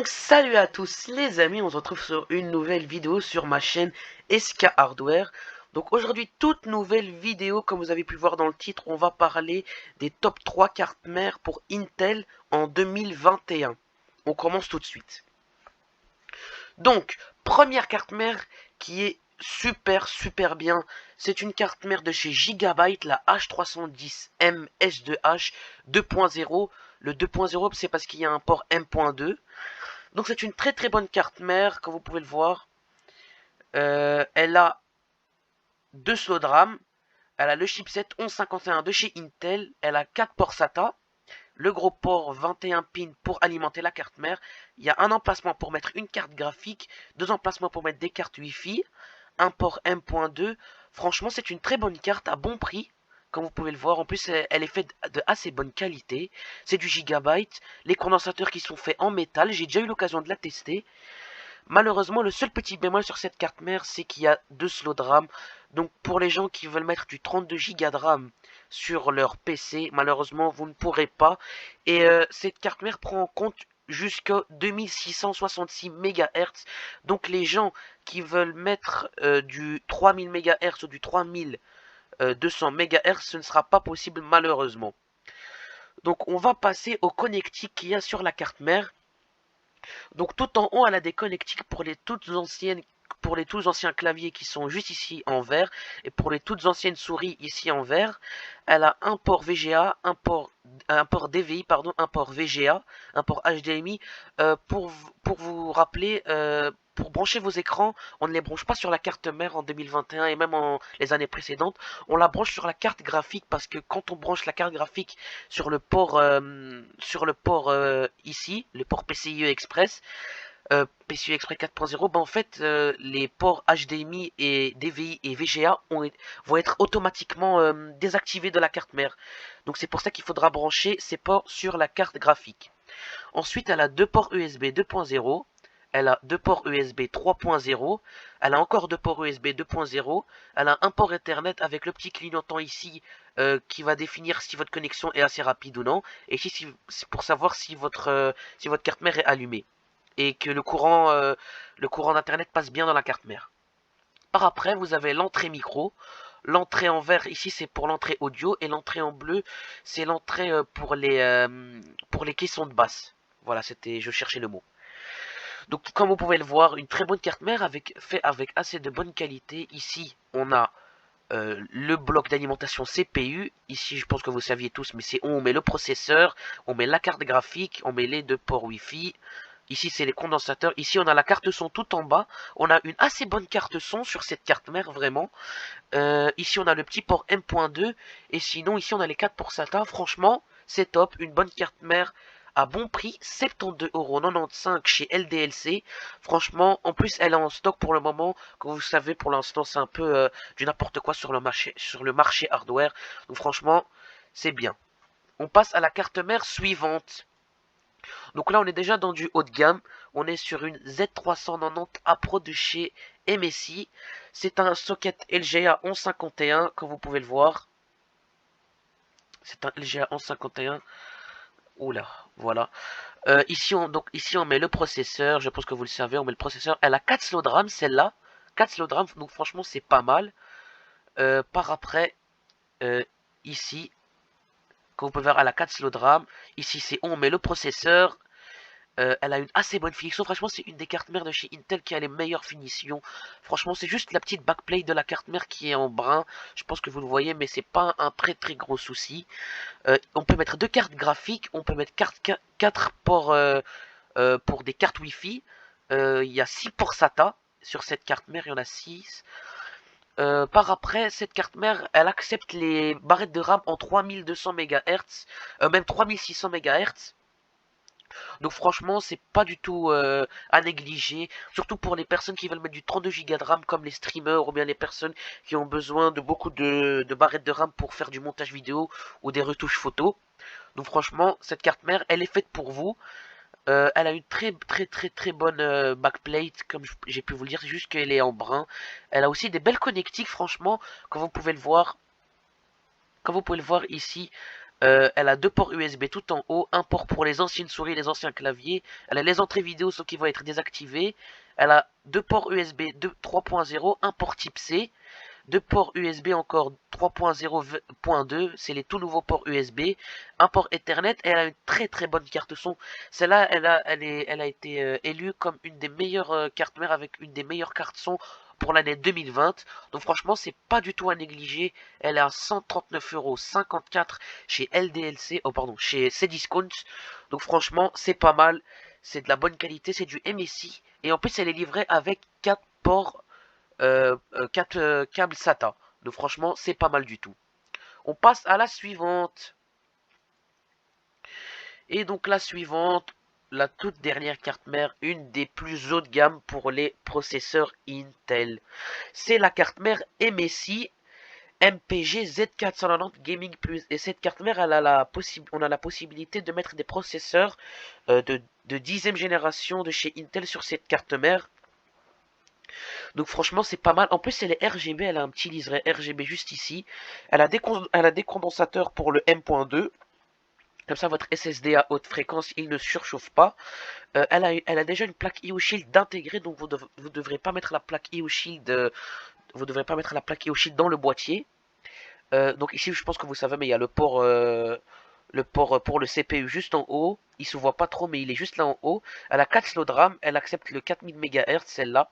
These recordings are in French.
Donc salut à tous les amis, on se retrouve sur une nouvelle vidéo sur ma chaîne SK Hardware. Donc aujourd'hui toute nouvelle vidéo, comme vous avez pu voir dans le titre, on va parler des top 3 cartes mères pour Intel en 2021. On commence tout de suite. Donc première carte mère qui est super bien, c'est une carte mère de chez Gigabyte, la H310M S2H 2.0. Le 2.0 c'est parce qu'il y a un port M.2. Donc c'est une très bonne carte mère, comme vous pouvez le voir. Elle a deux slots de RAM. Elle a le chipset 1151 de chez Intel. Elle a 4 ports SATA. Le gros port 21 pins pour alimenter la carte mère. Il y a un emplacement pour mettre une carte graphique. Deux emplacements pour mettre des cartes Wi-Fi. Un port M.2. Franchement, c'est une très bonne carte à bon prix. Comme vous pouvez le voir, en plus elle est faite de assez bonne qualité. C'est du Gigabyte. Les condensateurs qui sont faits en métal. J'ai déjà eu l'occasion de la tester. Malheureusement, le seul petit bémol sur cette carte mère, c'est qu'il y a deux slots de RAM. Donc pour les gens qui veulent mettre du 32 Go de RAM sur leur PC, malheureusement, vous ne pourrez pas. Et cette carte mère prend en compte jusqu'à 2666 MHz. Donc les gens qui veulent mettre du 3000 MHz ou du 3200 MHz, ce ne sera pas possible malheureusement. Donc on va passer au connectique qu'il y a sur la carte mère. Donc tout en haut, elle a des connectiques pour les toutes anciens claviers qui sont juste ici en vert, et pour les toutes anciennes souris ici en vert. Elle a un port VGA, un port DVI, pardon, un port VGA, un port HDMI. Pour vous rappeler, pour brancher vos écrans, on ne les branche pas sur la carte mère en 2021 et même en les années précédentes. On la branche sur la carte graphique, parce que quand on branche la carte graphique sur le port ici, le port PCIe Express, PCIe Express 4.0, ben en fait les ports HDMI et DVI et VGA vont être automatiquement désactivés de la carte mère. Donc c'est pour ça qu'il faudra brancher ces ports sur la carte graphique. Ensuite, elle a deux ports USB 2.0. Elle a deux ports USB 3.0. Elle a encore deux ports USB 2.0. Elle a un port Ethernet avec le petit clignotant ici qui va définir si votre connexion est assez rapide ou non. Et ici, c'est pour savoir si votre carte mère est allumée. Et que le courant d'Internet passe bien dans la carte mère. Par après, vous avez l'entrée micro. L'entrée en vert, ici, c'est pour l'entrée audio. Et l'entrée en bleu, c'est l'entrée pour les caissons de basse. Voilà, je cherchais le mot. Donc, comme vous pouvez le voir, une très bonne carte mère fait avec assez de bonne qualité. Ici, on a le bloc d'alimentation CPU. Ici, je pense que vous saviez tous, mais c'est où on met le processeur, on met la carte graphique, on met les deux ports Wi-Fi. Ici, c'est les condensateurs. Ici, on a la carte son tout en bas. On a une assez bonne carte son sur cette carte mère, vraiment. Ici, on a le petit port M.2. Et sinon, ici, on a les 4 ports SATA. Franchement, c'est top. Une bonne carte mère à bon prix. 72,95€ chez LDLC. Franchement, en plus, elle est en stock pour le moment. Comme vous savez, pour l'instant, c'est un peu du n'importe quoi sur le marché hardware. Donc, franchement, c'est bien. On passe à la carte mère suivante. Donc là, on est déjà dans du haut de gamme. On est sur une Z390A Pro de chez MSI. C'est un socket LGA 1151, comme vous pouvez le voir. C'est un LGA 1151. Oula, voilà. Ici, on met le processeur. Je pense que vous le savez, on met le processeur. Elle a 4 slots de RAM, celle-là. 4 slots de RAM, donc franchement, c'est pas mal. Par après, ici, comme vous pouvez voir, elle a 4 slots de RAM. Ici, c'est où on met le processeur. Elle a une assez bonne finition. Franchement, c'est une des cartes mères de chez Intel qui a les meilleures finitions. Franchement, c'est juste la petite backplate de la carte mère qui est en brun. Je pense que vous le voyez, mais c'est pas un très gros souci. On peut mettre deux cartes graphiques. On peut mettre 4 ports pour des cartes Wi-Fi. Il y a 6 ports SATA. Sur cette carte mère, il y en a 6. Par après, cette carte mère, elle accepte les barrettes de RAM en 3200 MHz, même 3600 MHz. Donc franchement, c'est pas du tout à négliger, surtout pour les personnes qui veulent mettre du 32 Go de RAM comme les streamers ou bien les personnes qui ont besoin de beaucoup de barrettes de RAM pour faire du montage vidéo ou des retouches photos. Donc franchement, cette carte mère, elle est faite pour vous. Elle a une très bonne backplate, comme j'ai pu vous le dire, c'est juste qu'elle est en brun. Elle a aussi des belles connectiques, franchement, comme vous pouvez le voir. Comme vous pouvez le voir ici, Elle a deux ports USB tout en haut, un port pour les anciennes souris et les anciens claviers. Elle a les entrées vidéo sauf qui vont être désactivées. Elle a deux ports USB 3.0, un port type C, deux ports USB encore 3.0.2, c'est les tout nouveaux ports USB, un port Ethernet, et elle a une très très bonne carte son. Celle-là, elle a été élue comme une des meilleures cartes mères avec une des meilleures cartes son pour l'année 2020. Donc franchement, c'est pas du tout à négliger. Elle est à 139,54 € chez LDLC, oh pardon, chez Cdiscount. Donc franchement, c'est pas mal. C'est de la bonne qualité, c'est du MSI. Et en plus, elle est livrée avec 4 ports 4 câbles SATA. Donc franchement, c'est pas mal du tout. On passe à la suivante. Et donc la suivante, la toute dernière carte mère, une des plus haut de gamme pour les processeurs Intel. C'est la carte mère MSI MPG Z490 Gaming Plus. Et cette carte mère, on a la possibilité de mettre des processeurs de 10e génération de chez Intel sur cette carte mère. Donc franchement c'est pas mal. En plus elle est RGB, elle a un petit liseré RGB juste ici. Elle a des condensateurs pour le M.2. Comme ça votre SSD à haute fréquence il ne surchauffe pas. Elle a déjà une plaque IO Shield intégrée, donc vous devrez pas mettre la plaque IO Shield. Vous devrez pas mettre la plaque IO Shield dans le boîtier. Donc ici je pense que vous savez, mais il y a le port pour le CPU juste en haut. Il se voit pas trop mais il est juste là en haut. Elle a 4 slots de RAM, elle accepte le 4000 MHz celle-là.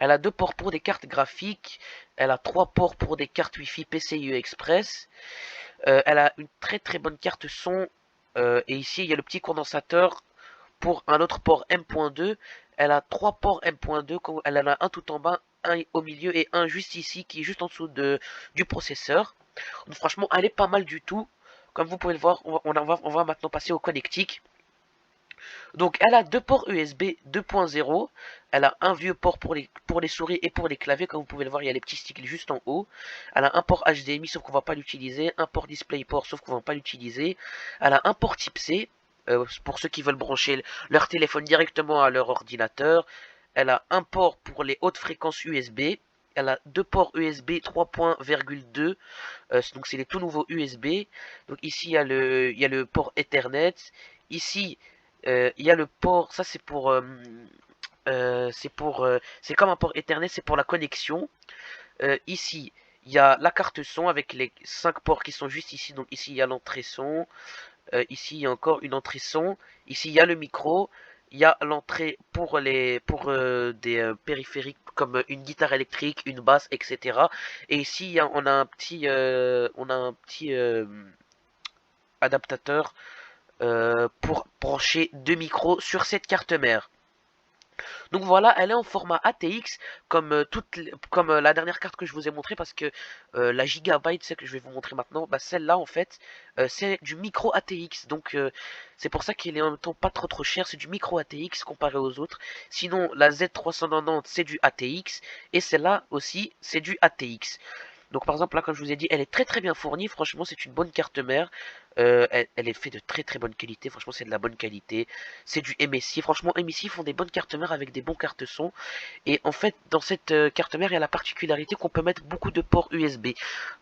Elle a deux ports pour des cartes graphiques. Elle a trois ports pour des cartes Wi-Fi PCI Express. Elle a une très très bonne carte son. Et ici, il y a le petit condensateur pour un autre port M.2. Elle a trois ports M.2. Elle en a un tout en bas, un au milieu et un juste ici qui est juste en dessous du processeur. Donc, franchement, elle est pas mal du tout. Comme vous pouvez le voir, on va maintenant passer au connectique. Donc elle a deux ports USB 2.0, elle a un vieux port pour les souris et pour les claviers, comme vous pouvez le voir il y a les petits sticks juste en haut. Elle a un port HDMI sauf qu'on va pas l'utiliser, un port DisplayPort sauf qu'on va pas l'utiliser. Elle a un port type C, pour ceux qui veulent brancher leur téléphone directement à leur ordinateur. Elle a un port pour les hautes fréquences USB. Elle a deux ports USB 3.2, donc c'est les tout nouveaux USB. Donc ici il y a le port Ethernet. Ici il y a le port, ça c'est comme un port Ethernet, c'est pour la connexion. Ici, il y a la carte son avec les 5 ports qui sont juste ici. Donc ici, il y a l'entrée son. Ici, il y a encore une entrée son. Ici, il y a le micro. Il y a l'entrée pour des périphériques comme une guitare électrique, une basse, etc. Et ici, on a un petit adaptateur pour brancher deux micros sur cette carte mère. Donc voilà, elle est en format ATX comme la dernière carte que je vous ai montré, parce que la Gigabyte, celle que je vais vous montrer maintenant, bah celle-là en fait, c'est du micro ATX. Donc c'est pour ça qu'il est en même temps pas trop cher, c'est du micro ATX comparé aux autres. Sinon la Z390 c'est du ATX et celle-là aussi c'est du ATX. Donc par exemple là, comme je vous ai dit, elle est très très bien fournie. Franchement c'est une bonne carte mère. Elle est faite de très très bonne qualité. Franchement c'est de la bonne qualité. C'est du MSI. Franchement MSI font des bonnes cartes mères avec des bons cartes son. Et en fait dans cette carte mère il y a la particularité qu'on peut mettre beaucoup de ports USB.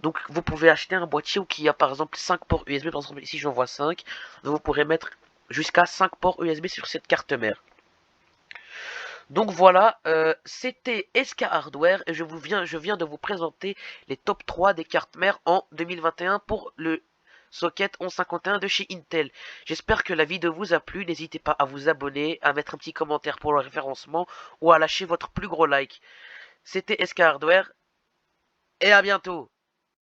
Donc vous pouvez acheter un boîtier qui a par exemple 5 ports USB. Par exemple ici j'en vois 5. Donc vous pourrez mettre jusqu'à 5 ports USB sur cette carte mère. Donc voilà, c'était SK Hardware et je viens de vous présenter les top 3 des cartes mères en 2021 pour le socket 1151 de chez Intel. J'espère que la vidéo vous a plu, n'hésitez pas à vous abonner, à mettre un petit commentaire pour le référencement ou à lâcher votre plus gros like. C'était SK Hardware et à bientôt.